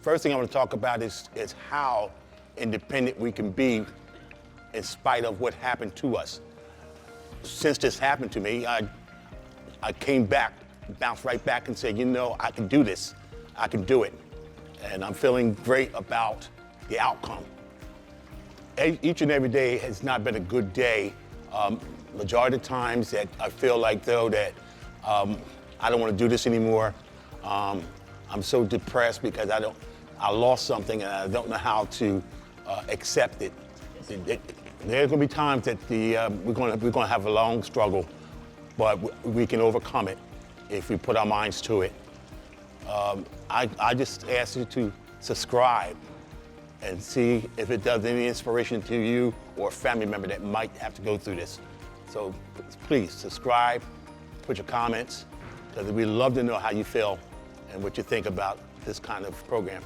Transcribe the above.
first thing I want to talk about is how independent we can be in spite of what happened to us. Since this happened to me, I came back, bounced right back and said, you know, I can do this. I can do it. And I'm feeling great about the outcome. Each and every day has not been a good day. Majority of the times that I feel like though that I don't want to do this anymore. I'm so depressed because I lost something and I don't know how to accept it. There's going to be times that we're going to have a long struggle, but we can overcome it if we put our minds to it. I just ask you to subscribe and see if it does any inspiration to you or a family member that might have to go through this. So please subscribe, put your comments, because we'd love to know how you feel and what you think about this kind of program.